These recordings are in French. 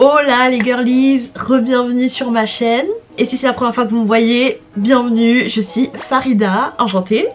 Hola les girlies, re-bienvenue sur ma chaîne. Et si c'est la première fois que vous me voyez, bienvenue, je suis Farida, enchantée.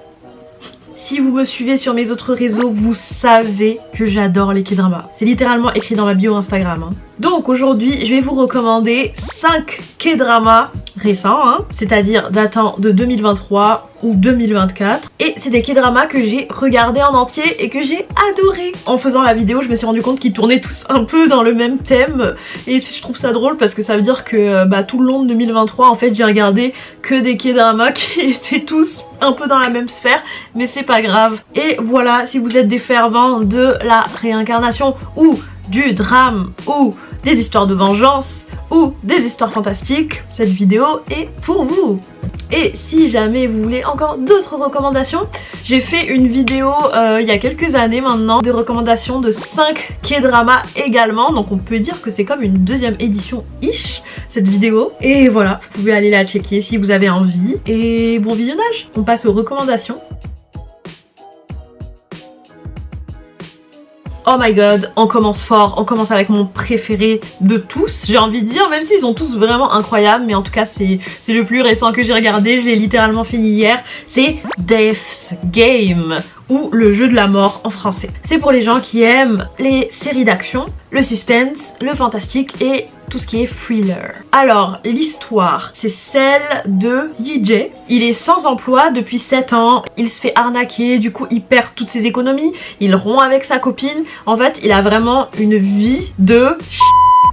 Si vous me suivez sur mes autres réseaux, vous savez que j'adore les K-dramas. C'est littéralement écrit dans ma bio Instagram. Donc aujourd'hui, je vais vous recommander 5 K-dramas récents, c'est-à-dire datant de 2023 ou 2024. Et c'est des K-dramas que j'ai regardés en entier et que j'ai adoré. En faisant la vidéo, je me suis rendu compte qu'ils tournaient tous un peu dans le même thème. Et je trouve ça drôle parce que ça veut dire que tout le long de 2023, en fait, j'ai regardé que des K-dramas qui étaient tous un peu dans la même sphère, mais c'est pas grave. Et voilà, si vous êtes des fervents de la réincarnation ou du drame ou des histoires de vengeance ou des histoires fantastiques, cette vidéo est pour vous. Et si jamais vous voulez encore d'autres recommandations, j'ai fait une vidéo il y a quelques années maintenant de recommandations de 5 K-dramas également, donc on peut dire que c'est comme une deuxième édition ish cette vidéo. Et voilà, vous pouvez aller la checker si vous avez envie. Et bon visionnage, on passe aux recommandations. Oh my god, on commence fort, on commence avec mon préféré de tous, j'ai envie de dire, même s'ils sont tous vraiment incroyables, mais en tout cas c'est le plus récent que j'ai regardé, je l'ai littéralement fini hier, c'est Death's Game, ou le jeu de la mort en français. C'est pour les gens qui aiment les séries d'action, le suspense, le fantastique et tout ce qui est thriller. Alors, l'histoire, c'est celle de Yi-jae. Il est sans emploi depuis 7 ans, il se fait arnaquer, du coup il perd toutes ses économies, il rompt avec sa copine. En fait, il a vraiment une vie de...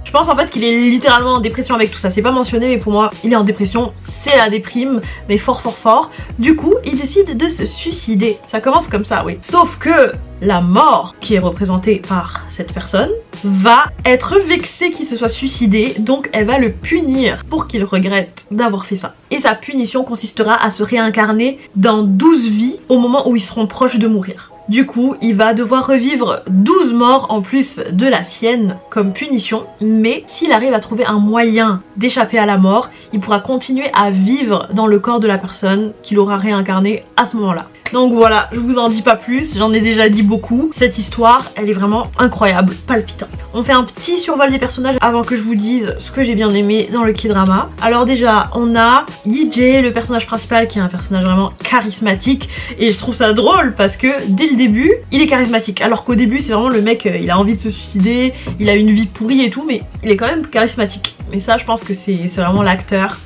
Je pense en fait qu'il est littéralement en dépression avec tout ça, c'est pas mentionné mais pour moi il est en dépression, c'est la déprime, mais fort fort fort. Du coup il décide de se suicider, ça commence comme ça oui. Sauf que la mort qui est représentée par cette personne va être vexée qu'il se soit suicidé, donc elle va le punir pour qu'il regrette d'avoir fait ça. Et sa punition consistera à se réincarner dans 12 vies au moment où ils seront proches de mourir. Du coup, il va devoir revivre 12 morts en plus de la sienne comme punition, mais s'il arrive à trouver un moyen d'échapper à la mort, il pourra continuer à vivre dans le corps de la personne qu'il aura réincarné à ce moment-là. Donc voilà, je vous en dis pas plus, j'en ai déjà dit beaucoup. Cette histoire, elle est vraiment incroyable, palpitante. On fait un petit survol des personnages avant que je vous dise ce que j'ai bien aimé dans le K-drama. Alors déjà, on a Yi-jae, le personnage principal, qui est un personnage vraiment charismatique. Et je trouve ça drôle parce que dès le début, il est charismatique. Alors qu'au début, c'est vraiment le mec, il a envie de se suicider, il a une vie pourrie et tout, mais il est quand même charismatique. Mais ça, je pense que c'est vraiment l'acteur.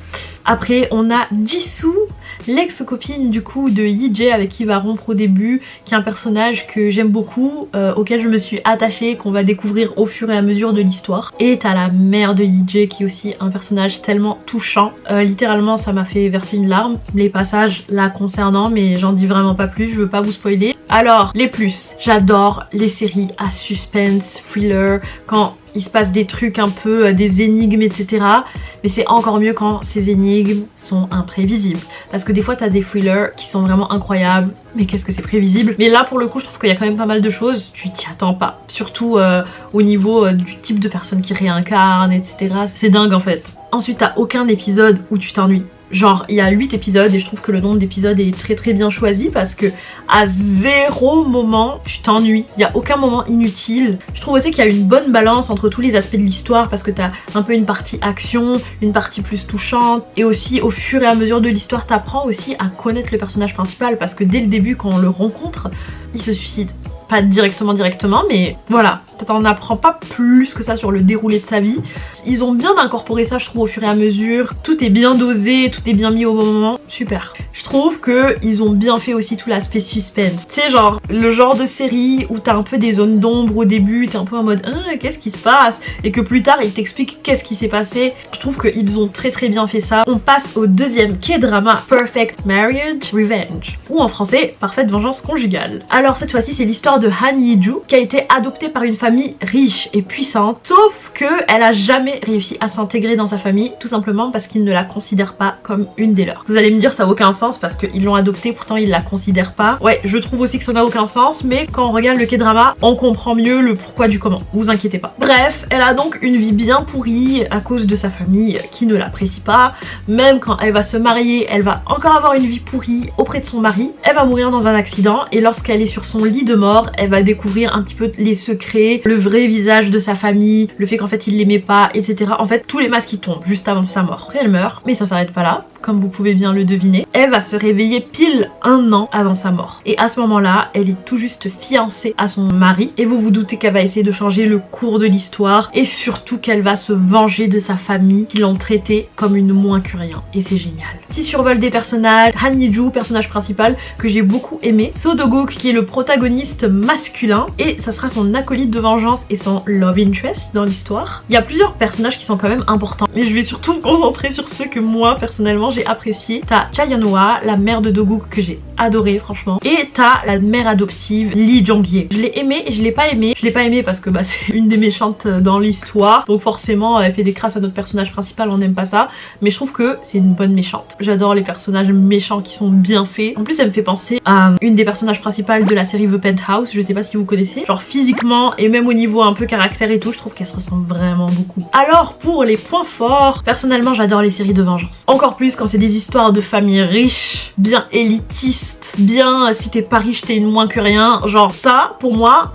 Après, on a Jisoo, l'ex-copine du coup de Yi-jae avec qui il va rompre au début, qui est un personnage que j'aime beaucoup, auquel je me suis attachée, qu'on va découvrir au fur et à mesure de l'histoire. Et t'as la mère de Yi-jae qui est aussi un personnage tellement touchant, littéralement ça m'a fait verser une larme, les passages la concernant, mais j'en dis vraiment pas plus, je veux pas vous spoiler. Alors, les plus, j'adore les séries à suspense, thriller, quand il se passe des trucs un peu, des énigmes etc. Mais c'est encore mieux quand ces énigmes sont imprévisibles. Parce que des fois t'as des thrillers qui sont vraiment incroyables, mais qu'est-ce que c'est prévisible. Mais là pour le coup je trouve qu'il y a quand même pas mal de choses, tu t'y attends pas. Surtout au niveau du type de personne qui réincarne etc. C'est dingue en fait. Ensuite t'as aucun épisode où tu t'ennuies. Genre il y a 8 épisodes et je trouve que le nombre d'épisodes est très très bien choisi parce que à zéro moment tu t'ennuies, il n'y a aucun moment inutile. Je trouve aussi qu'il y a une bonne balance entre tous les aspects de l'histoire parce que t'as un peu une partie action, une partie plus touchante et aussi au fur et à mesure de l'histoire t'apprends aussi à connaître le personnage principal parce que dès le début quand on le rencontre, il se suicide. Pas directement mais voilà, t'en apprends pas plus que ça sur le déroulé de sa vie. Ils ont bien incorporé ça je trouve au fur et à mesure, tout est bien dosé, tout est bien mis au bon moment, super. Je trouve que ils ont bien fait aussi tout l'aspect suspense. Tu sais genre, le genre de série où t'as un peu des zones d'ombre au début, t'es un peu en mode qu'est-ce qui se passe et que plus tard ils t'expliquent qu'est-ce qui s'est passé. Je trouve qu'ils ont très très bien fait ça. On passe au deuxième K-drama, Perfect Marriage Revenge, ou en français, Parfaite Vengeance Conjugale. Alors cette fois-ci c'est l'histoire de Han Yi-joo qui a été adoptée par une famille riche et puissante, sauf que elle a jamais réussi à s'intégrer dans sa famille, tout simplement parce qu'ils ne la considèrent pas comme une des leurs. Vous allez me me dire ça n'a aucun sens parce qu'ils l'ont adoptée, pourtant ils la considèrent pas. Ouais, je trouve aussi que ça n'a aucun sens, mais quand on regarde le K-drama, on comprend mieux le pourquoi du comment, vous inquiétez pas. Bref, elle a donc une vie bien pourrie à cause de sa famille qui ne l'apprécie pas. Même quand elle va se marier, elle va encore avoir une vie pourrie auprès de son mari. Elle va mourir dans un accident et lorsqu'elle est sur son lit de mort, elle va découvrir un petit peu les secrets, le vrai visage de sa famille, le fait qu'en fait il l'aimait pas, etc. En fait, tous les masques qui tombent juste avant sa mort. Après elle meurt, mais ça s'arrête pas là. Comme vous pouvez bien le deviner, elle va se réveiller pile 1 an avant sa mort. Et à ce moment-là, elle est tout juste fiancée à son mari. Et vous vous doutez qu'elle va essayer de changer le cours de l'histoire. Et surtout qu'elle va se venger de sa famille qui l'ont traitée comme une moins que rien. Et c'est génial. Petit survol des personnages. Han Hee-joo, personnage principal que j'ai beaucoup aimé. So Do-guk qui est le protagoniste masculin. Et ça sera son acolyte de vengeance et son love interest dans l'histoire. Il y a plusieurs personnages qui sont quand même importants. Mais je vais surtout me concentrer sur ceux que moi, personnellement, j'ai apprécié. T'as Cha Yeon-hwa, la mère de Do-guk que j'ai adoré franchement. Et t'as la mère adoptive Lee Jong-hye. Je l'ai aimée et je l'ai pas aimée. Je l'ai pas aimée parce que c'est une des méchantes dans l'histoire. Donc forcément elle fait des crasses à notre personnage principal, on n'aime pas ça. Mais je trouve que c'est une bonne méchante. J'adore les personnages méchants qui sont bien faits. En plus elle me fait penser à une des personnages principales de la série The Penthouse. Je sais pas si vous connaissez. Genre physiquement et même au niveau un peu caractère et tout, je trouve qu'elle se ressemble vraiment beaucoup. Alors pour les points forts, personnellement j'adore les séries de vengeance. Encore plus quand c'est des histoires de familles riches, bien élitistes, bien si t'es pas riche t'es une moins que rien, genre ça pour moi,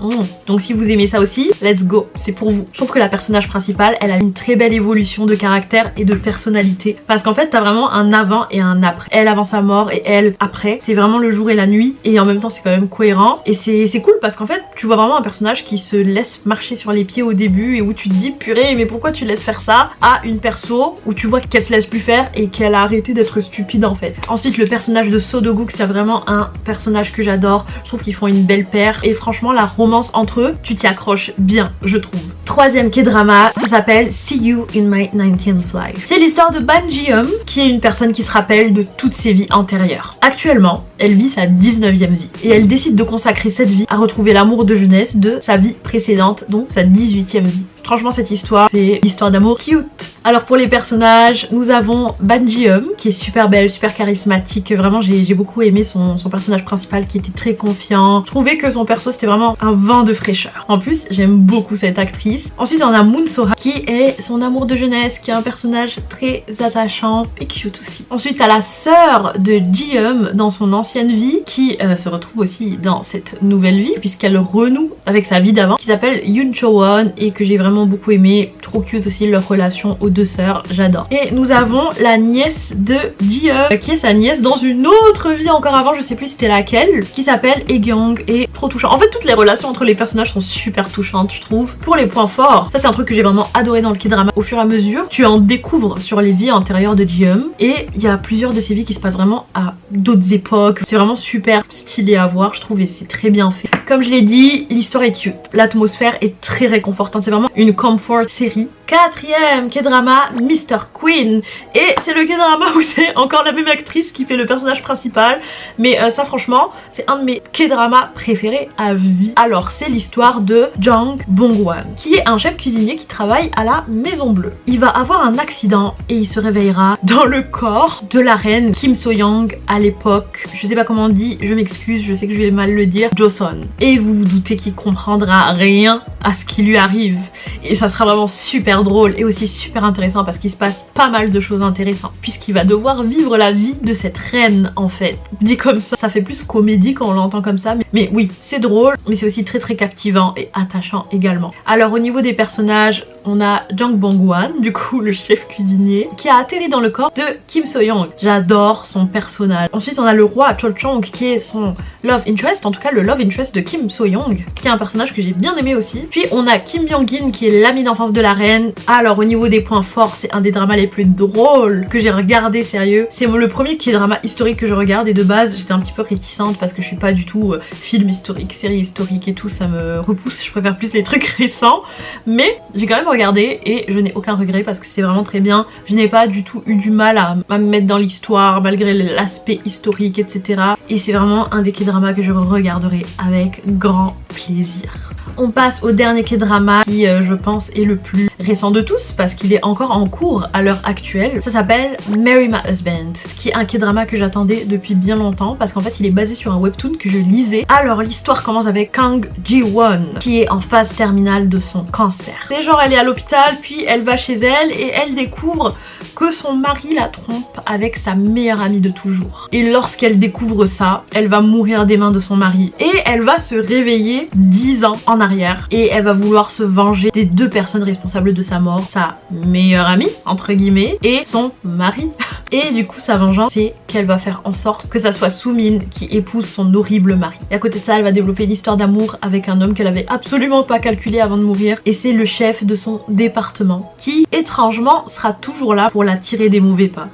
donc si vous aimez ça aussi, let's go, c'est pour vous. Je trouve que la personnage principale, elle a une très belle évolution de caractère et de personnalité, parce qu'en fait t'as vraiment un avant et un après. Elle avant sa mort et elle après, c'est vraiment le jour et la nuit, et en même temps c'est quand même cohérent, et c'est cool parce qu'en fait tu vois vraiment un personnage qui se laisse marcher sur les pieds au début et où tu te dis purée mais pourquoi tu laisses faire ça, à une perso où tu vois qu'elle se laisse plus faire et qu'elle a arrêté d'être stupide en fait. Ensuite le personnage de So Do-guk, c'est vraiment un personnage que j'adore, je trouve qu'ils font une belle paire et franchement la romance entre eux, tu t'y accroches bien je trouve. Troisième K-drama, ça s'appelle See You in My 19th Life. C'est l'histoire de Ban Ji-eum qui est une personne qui se rappelle de toutes ses vies antérieures. Actuellement, elle vit sa 19e vie et elle décide de consacrer cette vie à retrouver l'amour de jeunesse de sa vie précédente, donc sa 18e vie. Franchement cette histoire, c'est l'histoire d'amour cute. Alors pour les personnages, nous avons Ban Ji-eum qui est super belle, super charismatique. Vraiment j'ai beaucoup aimé son personnage principal qui était très confiant. Je trouvais que son perso c'était vraiment un vent de fraîcheur. En plus j'aime beaucoup cette actrice. Ensuite on a Moon So-ha qui est son amour de jeunesse, qui est un personnage très attachant et cute aussi. Ensuite t'as la sœur de Ji-eum dans son ancienne vie qui se retrouve aussi dans cette nouvelle vie puisqu'elle renoue avec sa vie d'avant, qui s'appelle Yoon Cho-won et que j'ai vraiment beaucoup aimé. Trop cute aussi leur relation aux deux sœurs, j'adore. Et nous avons la nièce de Ji-eum qui est sa nièce dans une autre vie encore avant, je sais plus c'était laquelle, qui s'appelle Hae-kyung et trop touchant. En fait toutes les relations entre les personnages sont super touchantes je trouve. Pour les points forts, ça c'est un truc que j'ai vraiment adoré dans le K-drama. Au fur et à mesure tu en découvres sur les vies antérieures de Ji-eum et il y a plusieurs de ces vies qui se passent vraiment à d'autres époques. C'est vraiment super stylé à voir je trouve et c'est très bien fait. Comme je l'ai dit, l'histoire est cute, l'atmosphère est très réconfortante, c'est vraiment une comfort série. Quatrième K-drama, Mr. Queen. Et c'est le K-drama où c'est encore la même actrice qui fait le personnage principal. Mais ça franchement, c'est un de mes K-dramas préférés à vie. Alors c'est l'histoire de Jang Bong-wan, qui est un chef cuisinier qui travaille à la Maison Bleue. Il va avoir un accident et il se réveillera dans le corps de la reine Kim So-young à l'époque. Je sais pas comment on dit, je m'excuse, je sais que je vais mal le dire, Joseon. Et vous vous doutez qu'il comprendra rien à ce qui lui arrive. Et ça sera vraiment super drôle et aussi super intéressant parce qu'il se passe pas mal de choses intéressantes puisqu'il va devoir vivre la vie de cette reine en fait. Dit comme ça fait plus comédie quand on l'entend comme ça, mais oui c'est drôle mais c'est aussi très captivant et attachant également. Alors au niveau des personnages, on a Jang Bong-wan, du coup le chef cuisinier, qui a atterri dans le corps de Kim So-young. J'adore son personnage. Ensuite on a le roi Cho-chong qui est son love interest, en tout cas le love interest de Kim So-young, qui est un personnage que j'ai bien aimé aussi. Puis on a Kim Byung-in qui est l'ami d'enfance de la reine. Alors au niveau des points forts, c'est un des dramas les plus drôles que j'ai regardé, sérieux. C'est le premier qui est drama historique que je regarde et de base j'étais un petit peu réticente parce que je suis pas du tout film historique, série historique et tout, ça me repousse, je préfère plus les trucs récents. Mais j'ai quand même regardé et je n'ai aucun regret parce que c'est vraiment très bien. Je n'ai pas du tout eu du mal à me mettre dans l'histoire malgré l'aspect historique etc. Et c'est vraiment un des K-dramas que je regarderai avec grand plaisir. On passe au dernier K-drama qui je pense est le plus récent de tous parce qu'il est encore en cours à l'heure actuelle. Ça s'appelle Marry My Husband, qui est un K-drama que j'attendais depuis bien longtemps parce qu'en fait il est basé sur un webtoon que je lisais. Alors l'histoire commence avec Kang Ji-won qui est en phase terminale de son cancer. C'est genre elle est à l'hôpital puis elle va chez elle et elle découvre que son mari la trompe avec sa meilleure amie de toujours. Et lorsqu'elle découvre ça, elle va mourir des mains de son mari et elle va se réveiller 10 ans en arrière et elle va vouloir se venger des deux personnes responsables de sa mort, sa meilleure amie entre guillemets et son mari. Et du coup sa vengeance c'est qu'elle va faire en sorte que ça soit Soo-min qui épouse son horrible mari. Et à côté de ça elle va développer une histoire d'amour avec un homme qu'elle avait absolument pas calculé avant de mourir et c'est le chef de son département qui étrangement sera toujours là pour la tirer des mauvais pas.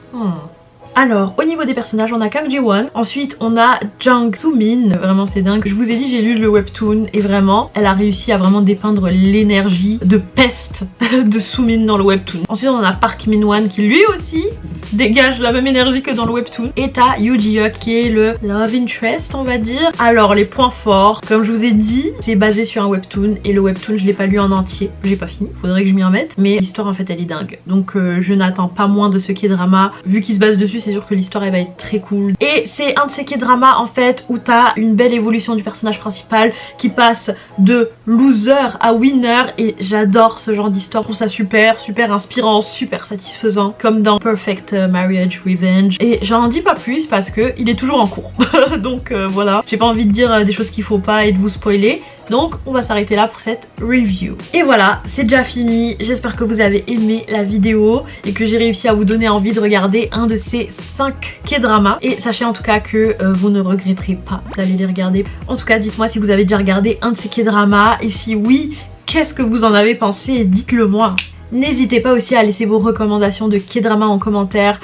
Alors, au niveau des personnages, on a Kang Ji-won, ensuite on a Jang Soo-min, vraiment c'est dingue. Je vous ai dit, j'ai lu le webtoon et vraiment, elle a réussi à vraiment dépeindre l'énergie de peste de Soo-min dans le webtoon. Ensuite on a Park Min-won qui lui aussi dégage la même énergie que dans le webtoon. Et t'as Yoo Ji-hyuk qui est le love interest on va dire. Alors les points forts, comme je vous ai dit, c'est basé sur un webtoon et le webtoon je l'ai pas lu en entier, j'ai pas fini, faudrait que je m'y remette. Mais l'histoire en fait elle est dingue, donc je n'attends pas moins de ce K-drama. Vu qu'il se base dessus, c'est sûr que l'histoire elle va être très cool. Et c'est un de ces K-dramas en fait où t'as une belle évolution du personnage principal qui passe de loser à winner et j'adore ce genre d'histoire. Je trouve ça super, super inspirant, super satisfaisant comme dans Perfect Marriage Revenge. Et j'en dis pas plus parce que il est toujours en cours. Donc voilà, j'ai pas envie de dire des choses qu'il faut pas et de vous spoiler. Donc on va s'arrêter là pour cette review. Et voilà, c'est déjà fini. J'espère que vous avez aimé la vidéo et que j'ai réussi à vous donner envie de regarder un de ces 5 K-dramas. Et sachez en tout cas que vous ne regretterez pas d'aller les regarder. En tout cas, dites-moi si vous avez déjà regardé un de ces K-dramas et si oui, qu'est-ce que vous en avez pensé? Dites-le moi. N'hésitez pas aussi à laisser vos recommandations de K-drama en commentaire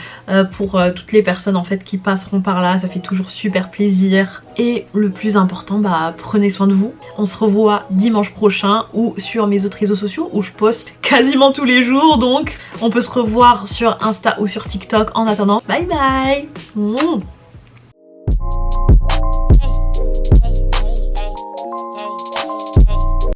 pour toutes les personnes en fait qui passeront par là, ça fait toujours super plaisir. Et le plus important, prenez soin de vous. On se revoit dimanche prochain ou sur mes autres réseaux sociaux où je poste quasiment tous les jours, donc on peut se revoir sur Insta ou sur TikTok. En attendant, bye bye.